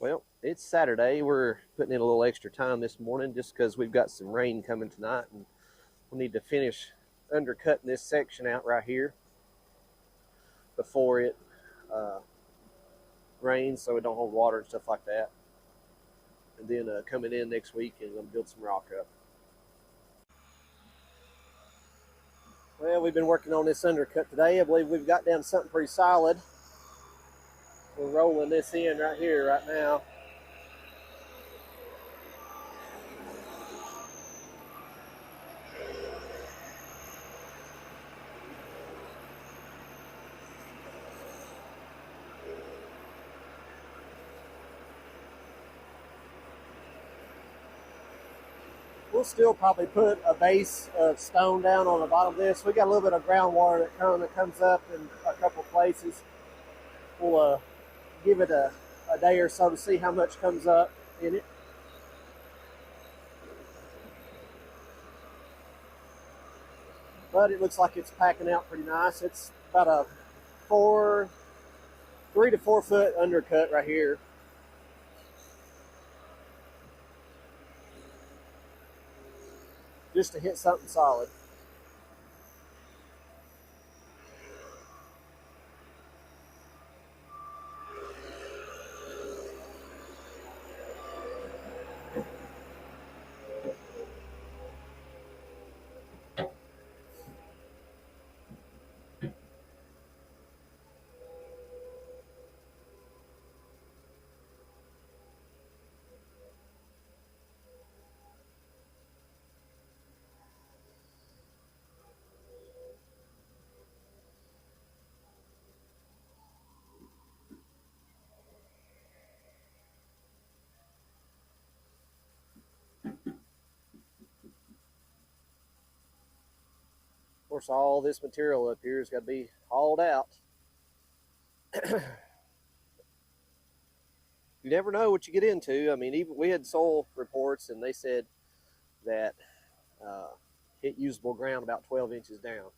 Well, it's Saturday. We're putting in a little extra time this morning just because we've got some rain coming tonight, and we need to finish undercutting this section out right here before it uh, rains, so it don't hold water and stuff like that. And then coming in next week and I'm build some rock up. Well, we've been working on this undercut today. I believe we've got down something pretty solid. We're rolling this in right here, right now. We'll still probably put a base of stone down on the bottom of this. We got a little bit of groundwater that comes up in a couple places. We'll give it a day or so to see how much comes up in it. But it looks like it's packing out pretty nice. It's about a 3 to 4 foot undercut right here. Just to hit something solid. Of course, all this material up here has got to be hauled out. You never know what you get into. I mean, even we had soil reports, and they said that hit usable ground about 12 inches down.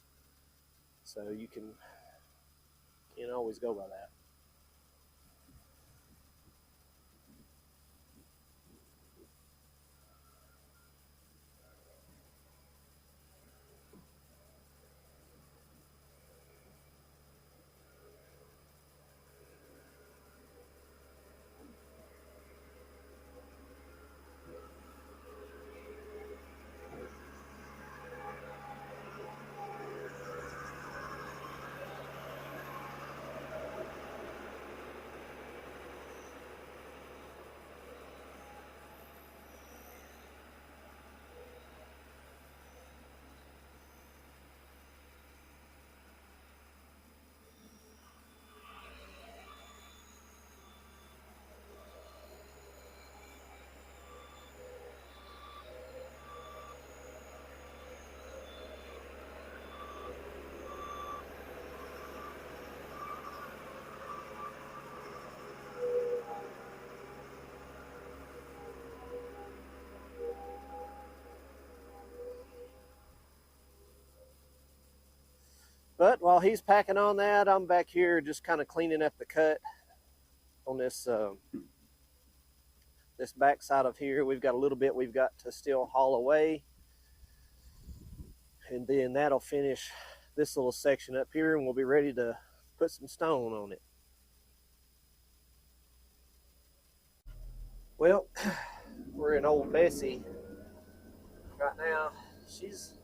So you can't always go by that. But while he's packing on that, I'm back here just kind of cleaning up the cut on this back side of here. We've got a little bit we've got to still haul away, and then that'll finish this little section up here, and we'll be ready to put some stone on it. Well, we're in old Bessie right now. She's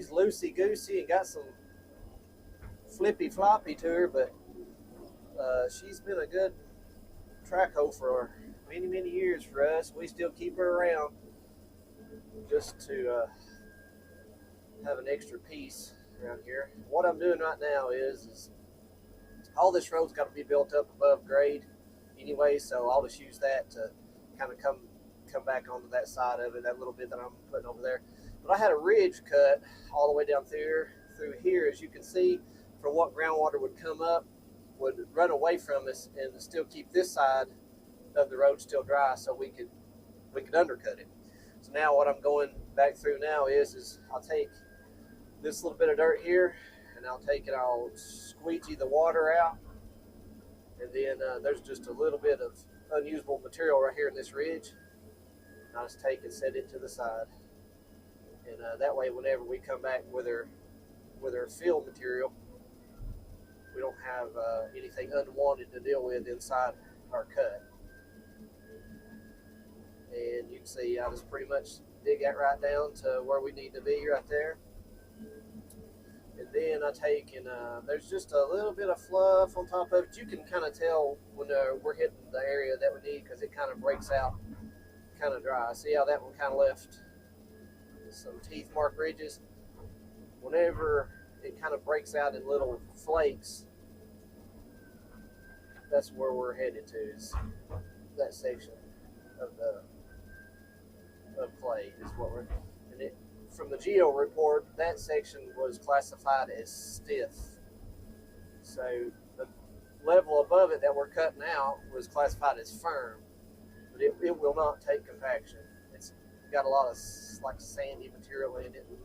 loosey goosey and got some flippy floppy to her, but she's been a good track hoe for many years for us. We still keep her around just to have an extra piece around here. What I'm doing right now is all this road's got to be built up above grade anyway, so I'll just use that to kind of come back onto that side of it, that little bit that I'm putting over there. But I had a ridge cut all the way down through here, as you can see, for what groundwater would come up, would run away from us, and still keep this side of the road still dry, so we could undercut it. So now what I'm going back through now is I'll take this little bit of dirt here, and I'll squeegee the water out, and And then there's just a little bit of unusable material right here in this ridge. And I just take and set it to the side. And that way, whenever we come back with our fill material, we don't have anything unwanted to deal with inside our cut. And you can see I just pretty much dig that right down to where we need to be right there. And then I take and there's just a little bit of fluff on top of it. You can kind of tell when we're hitting the area that we need because it kind of breaks out kind of dry. See how that one kind of left some teeth mark ridges? Whenever it kind of breaks out in little flakes, that's where we're headed to, is that section of clay is what we're, and it, from the geo report, that section was classified as stiff. So the level above it that we're cutting out was classified as firm, but it will not take compaction. It's got a lot of like sandy material in it and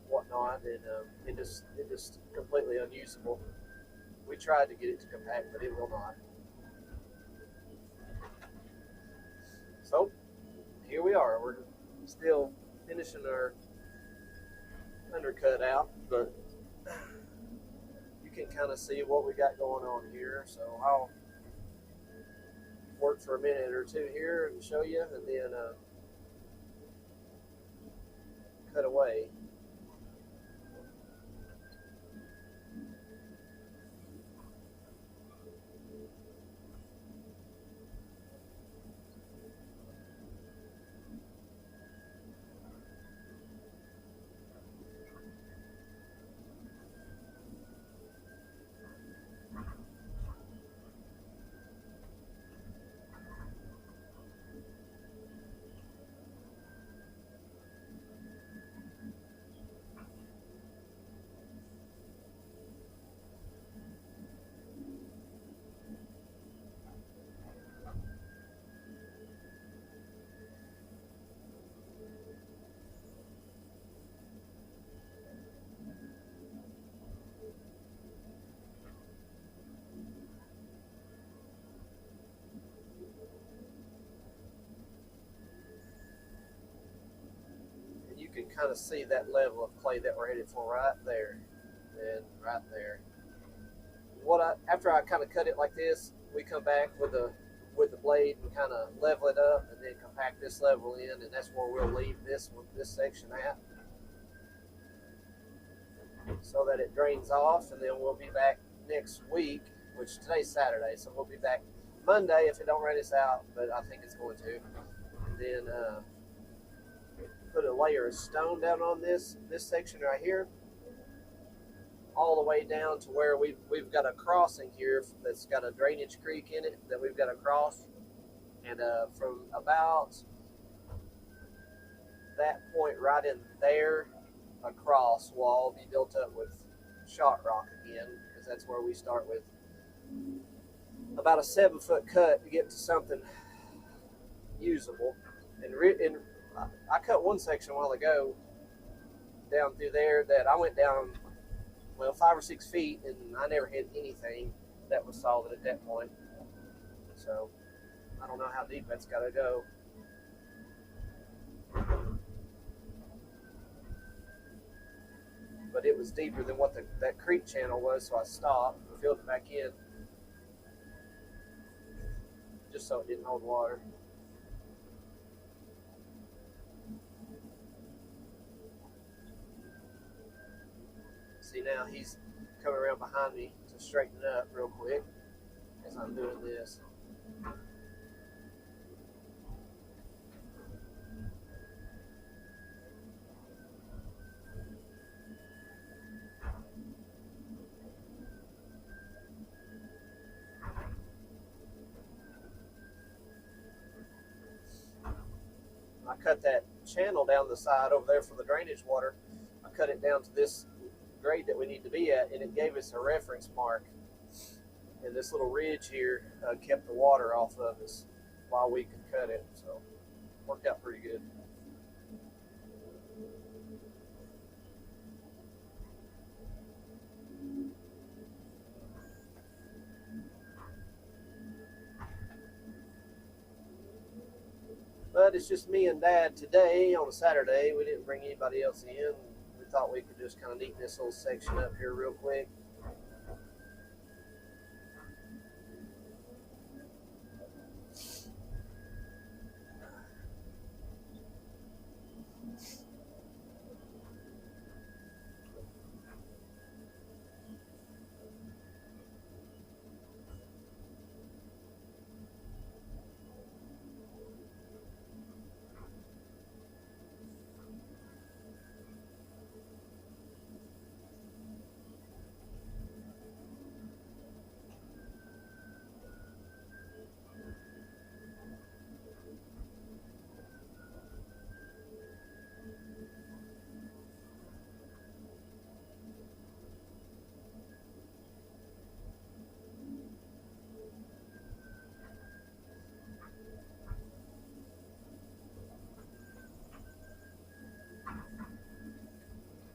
whatnot, and it just completely unusable. We tried to get it to compact, but it will not. So here we are. We're still finishing our undercut out, but you can kind of see what we got going on here. So I'll work for a minute or two here and show you, and then cut away. You can kind of see that level of clay that we're headed for right there and right there. After I kind of cut it like this, we come back with the blade and kind of level it up and then compact this level in, and that's where we'll leave this section at, so that it drains off. And then we'll be back next week, which today's Saturday, so we'll be back Monday if it don't rain us out, but I think it's going to. And then put a layer of stone down on this section right here, all the way down to where we've got a crossing here that's got a drainage creek in it that we've got to cross. And from about that point right in there across will all be built up with shot rock again, because that's where we start with about a 7-foot cut to get to something usable. And I cut one section a while ago down through there that I went down, well, 5 or 6 feet, and I never hit anything that was solid at that point. So I don't know how deep that's got to go. But it was deeper than what that creek channel was, so I stopped and filled it back in, just so it didn't hold water. See, now he's coming around behind me to straighten it up real quick as I'm doing this. I cut that channel down the side over there for the drainage water. I cut it down to this grade that we need to be at, and it gave us a reference mark. And this little ridge here kept the water off of us while we could cut it, so worked out pretty good. But it's just me and Dad today on a Saturday. We didn't bring anybody else in. We thought we could just kind of neaten this little section up here real quick.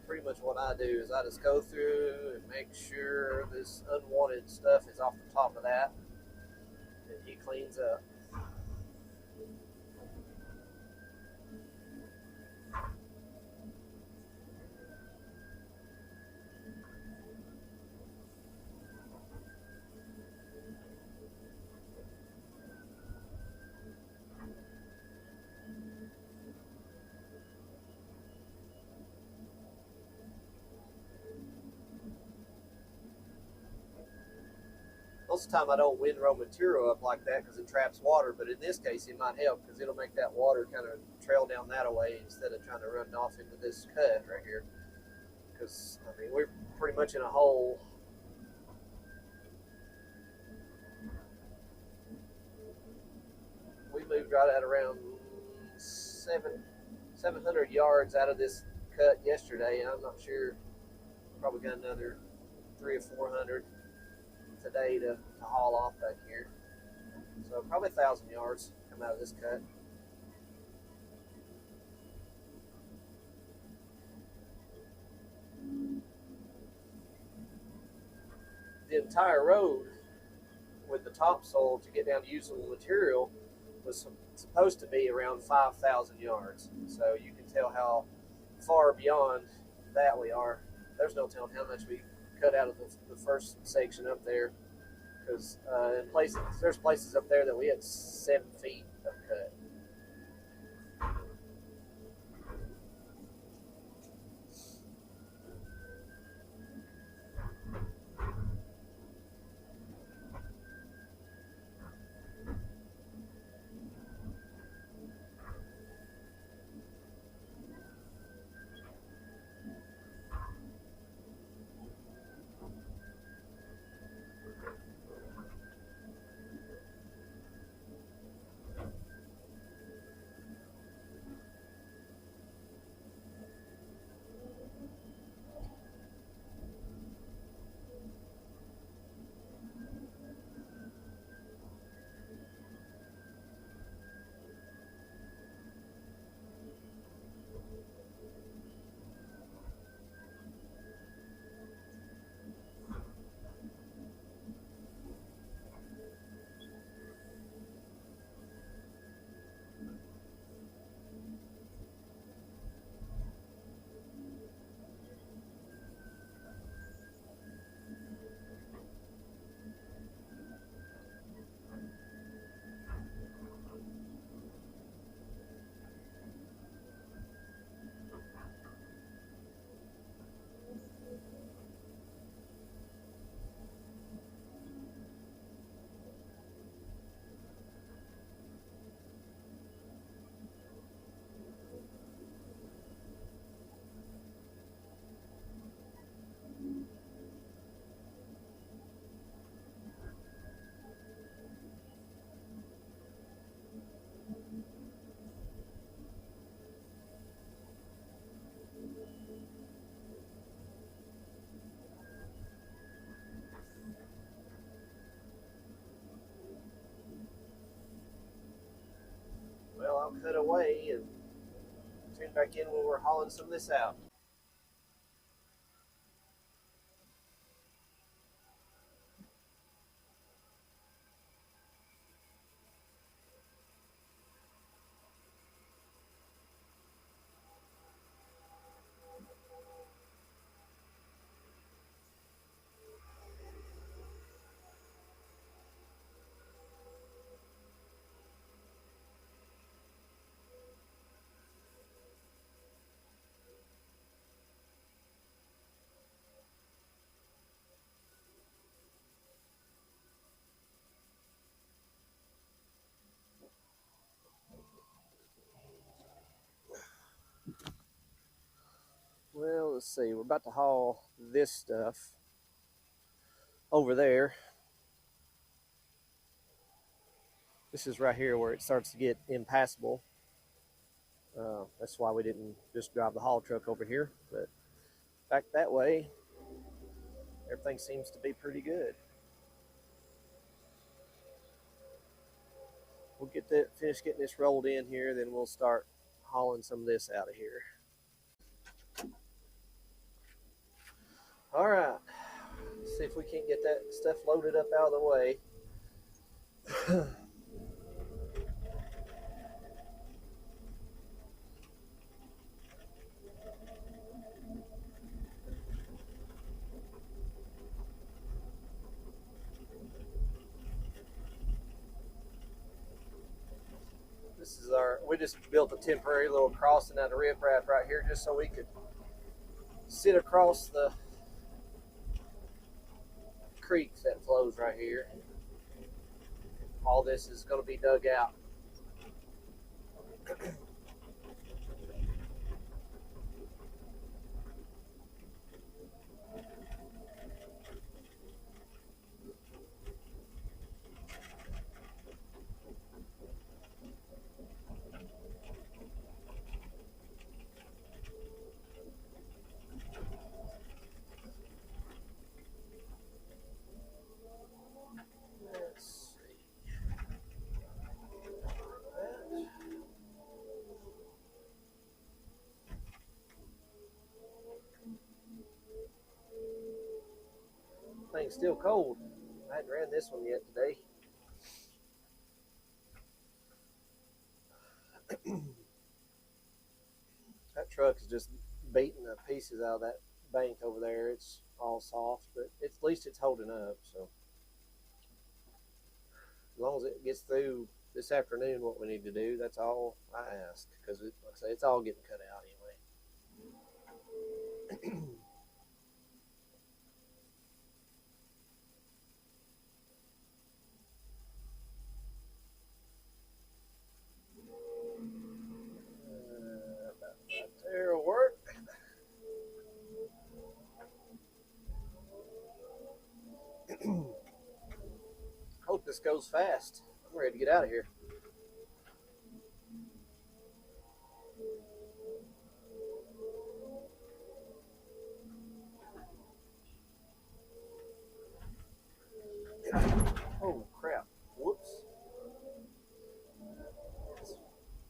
Pretty much what I do is I just go through and make sure this unwanted stuff is off the top of that, and he cleans up. Most of the time I don't windrow material up like that because it traps water, but in this case it might help because it'll make that water kind of trail down that way instead of trying to run off into this cut right here. Because, I mean, we're pretty much in a hole. We moved right at around 700 yards out of this cut yesterday, and I'm not sure, probably got another 300 or 400 today to haul off back here. So probably 1,000 yards come out of this cut. The entire road with the topsoil to get down to usable material was supposed to be around 5,000 yards. So you can tell how far beyond that we are. There's no telling how much we cut out of the first section up there, because there's places up there that we had 7 feet of cut. Well, I'll cut away and tune back in when we're hauling some of this out. let's see, we're about to haul this stuff over there. This is right here where it starts to get impassable. That's why we didn't just drive the haul truck over here, but back that way, everything seems to be pretty good. We'll get that finish getting this rolled in here, then we'll start hauling some of this out of here. All right, let's see if we can't get that stuff loaded up out of the way. This is we just built a temporary little crossing out of riprap right here just so we could sit across the creek that flows right here. All this is going to be dug out. Thing's still cold. I hadn't ran this one yet today. That truck is just beating the pieces out of that bank over there. It's all soft, but at least it's holding up. So as long as it gets through this afternoon, what we need to do, that's all I ask. Because like I say, it's all getting cut out anyway. About right there will work. Hope this goes fast. I'm ready to get out of here. Oh crap. Whoops.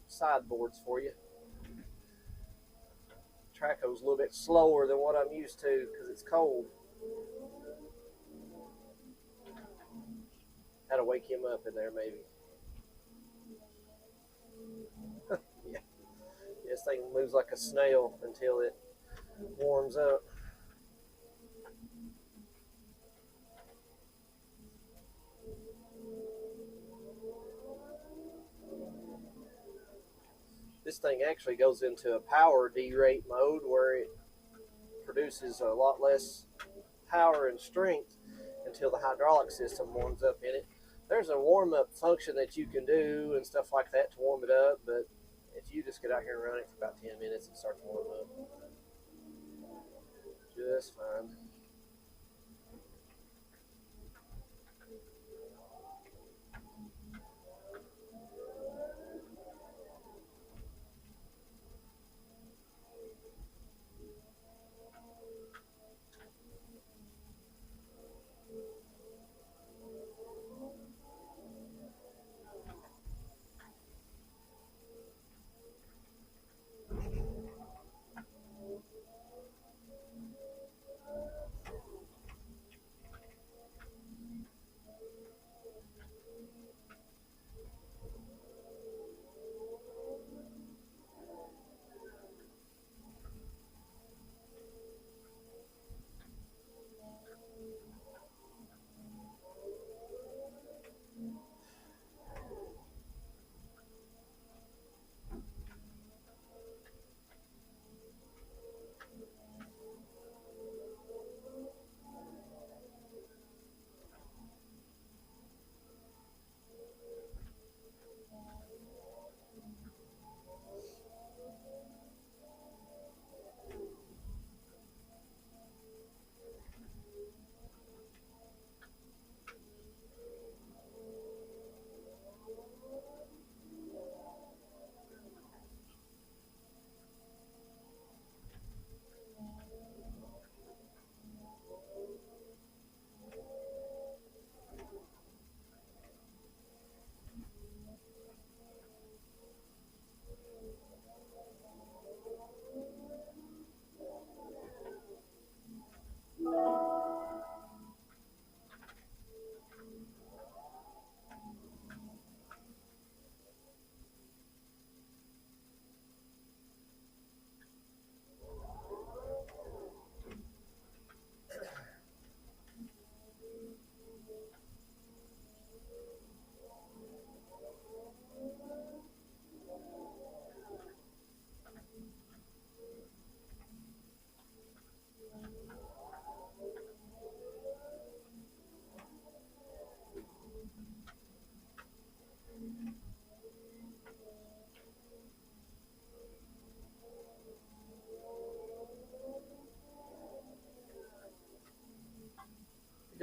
Sideboards for you. Traco's a little bit slower than what I'm used to because it's cold. Had to wake him up in there maybe. Yeah. This thing moves like a snail until it warms up. This thing actually goes into a power derate mode where it produces a lot less power and strength until the hydraulic system warms up in it. There's a warm-up function that you can do and stuff like that to warm it up, but if you just get out here and run it for about 10 minutes, it starts warming up just fine.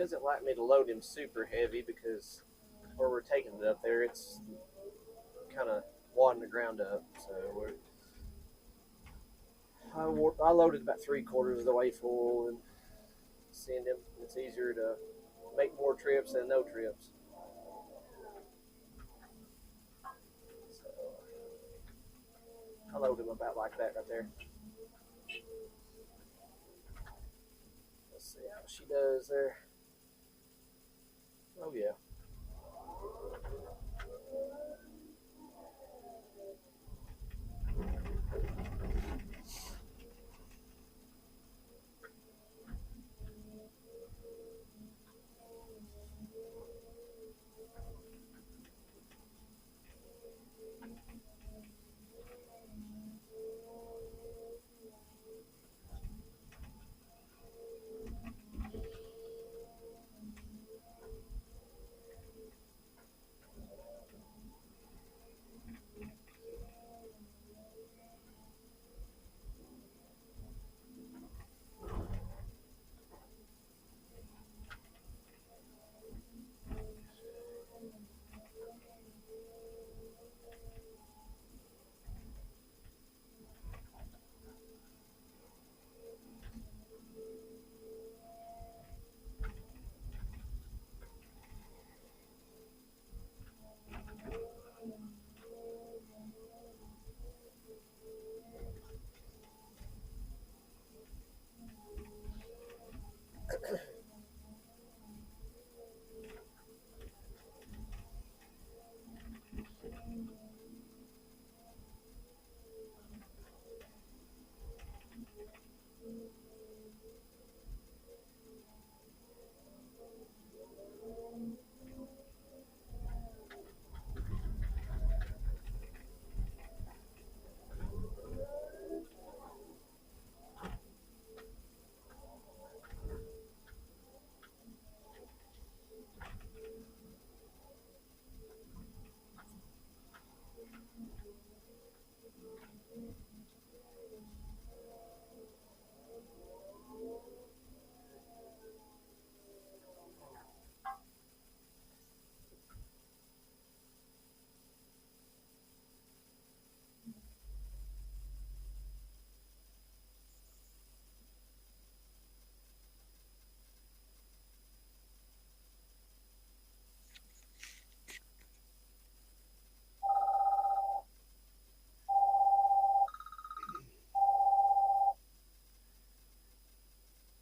doesn't like me to load him super heavy because where we're taking it up there, it's kind of wadding the ground up. So I loaded about 3/4 of the way full and send him. It's easier to make more trips than no trips. So I load him about like that right there. Let's see how she does there. Oh yeah.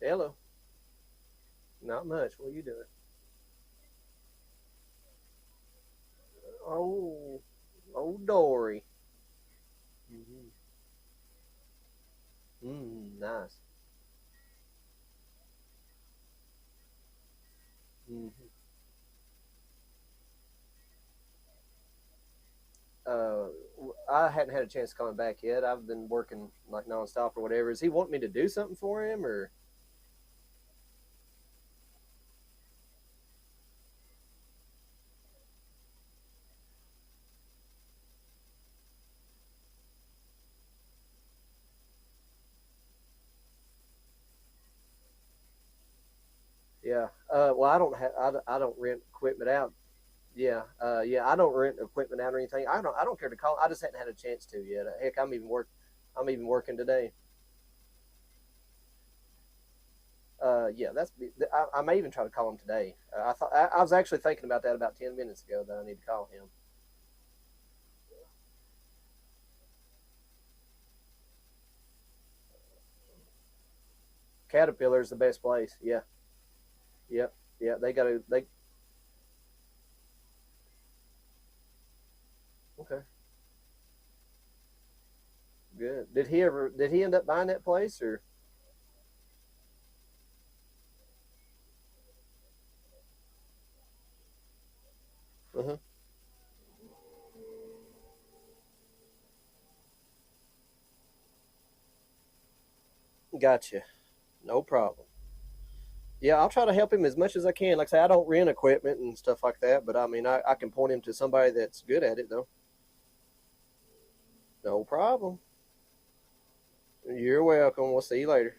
Hello. Not much. What are you doing? Oh, Dory. Nice. Mm-hmm. Uh, I hadn't had a chance to call him back yet. I've been working like nonstop or whatever. Is he want me to do something for him or? Yeah. Well, I don't have. I don't rent equipment out. Yeah. Yeah. I don't rent equipment out or anything. I don't care to call. I just hadn't had a chance to yet. Heck, I'm even working today. Yeah. I may even try to call him today. I was actually thinking about that about 10 minutes ago that I need to call him. Caterpillar is the best place. Yeah. Yep. Yeah. They got to. They okay. Good. Did he end up buying that place or? Uh-huh. Gotcha. No problem. Yeah, I'll try to help him as much as I can. Like I say, I don't rent equipment and stuff like that, but I mean, I can point him to somebody that's good at it, though. No problem. You're welcome. We'll see you later.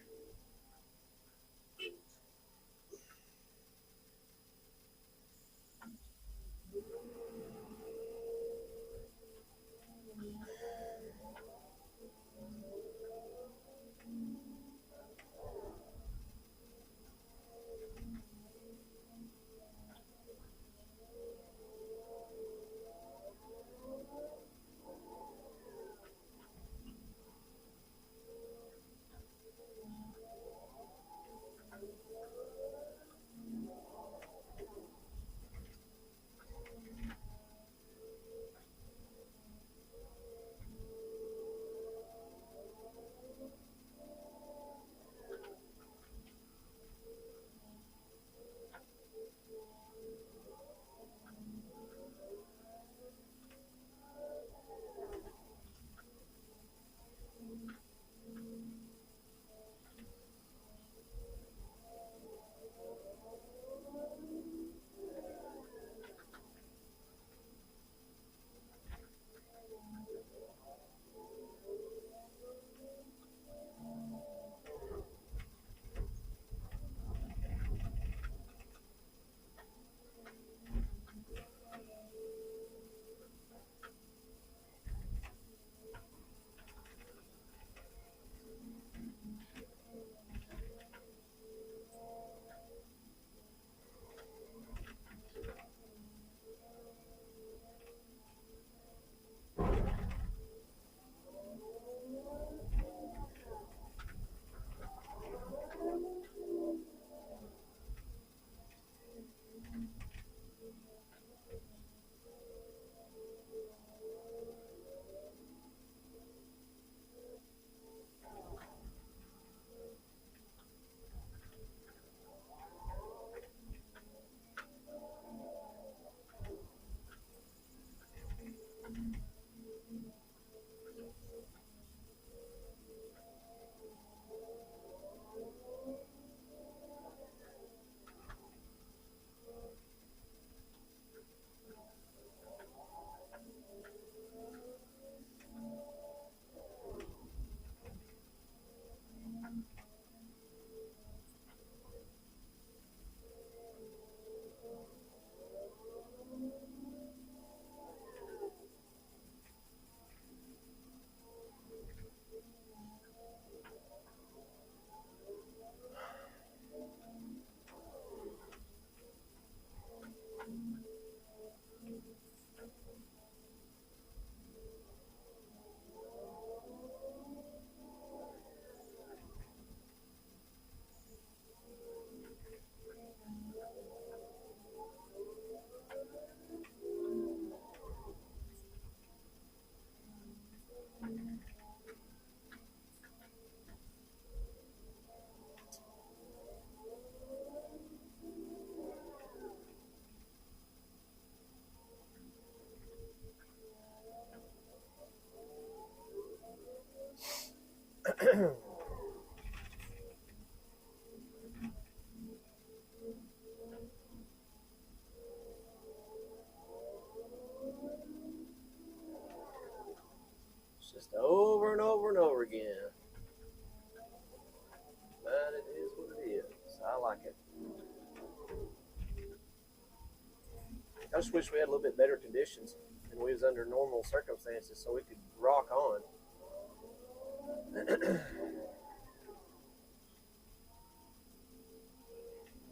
I just wish we had a little bit better conditions and we was under normal circumstances so we could rock on.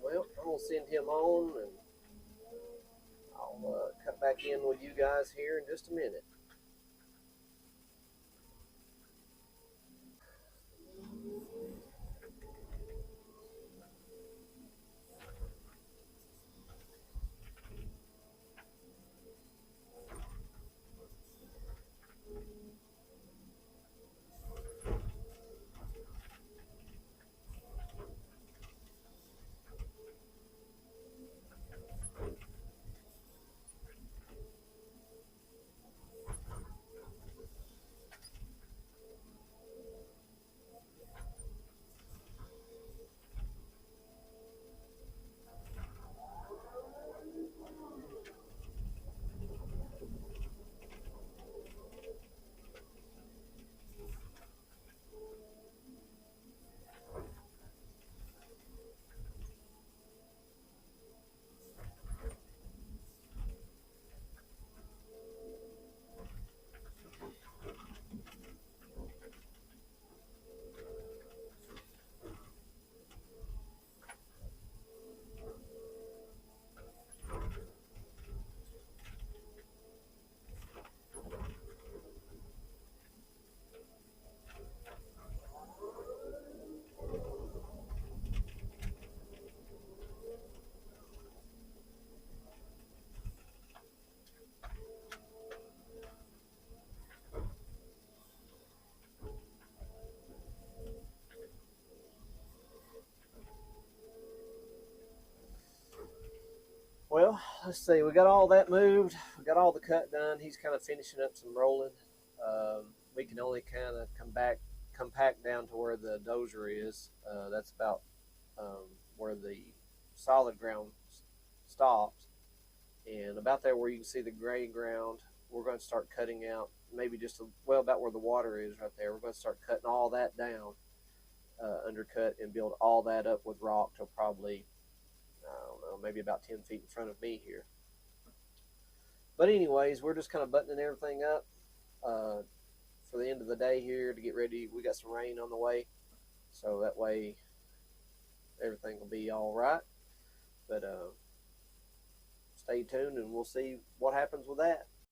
Well, I'm gonna send him on, and I'll cut back in with you guys here in just a minute. Well, let's see. We got all that moved. We got all the cut done. He's kind of finishing up some rolling. We can only kind of come back down to where the dozer is. That's about where the solid ground stops, and about there where you can see the gray ground. We're going to start cutting out maybe well about where the water is right there. We're going to start cutting all that down, undercut, and build all that up with rock till probably, I don't know, maybe about 10 feet in front of me here. But anyways, we're just kind of buttoning everything up for the end of the day here to get ready. We got some rain on the way, so that way everything will be all right. But stay tuned and we'll see what happens with that.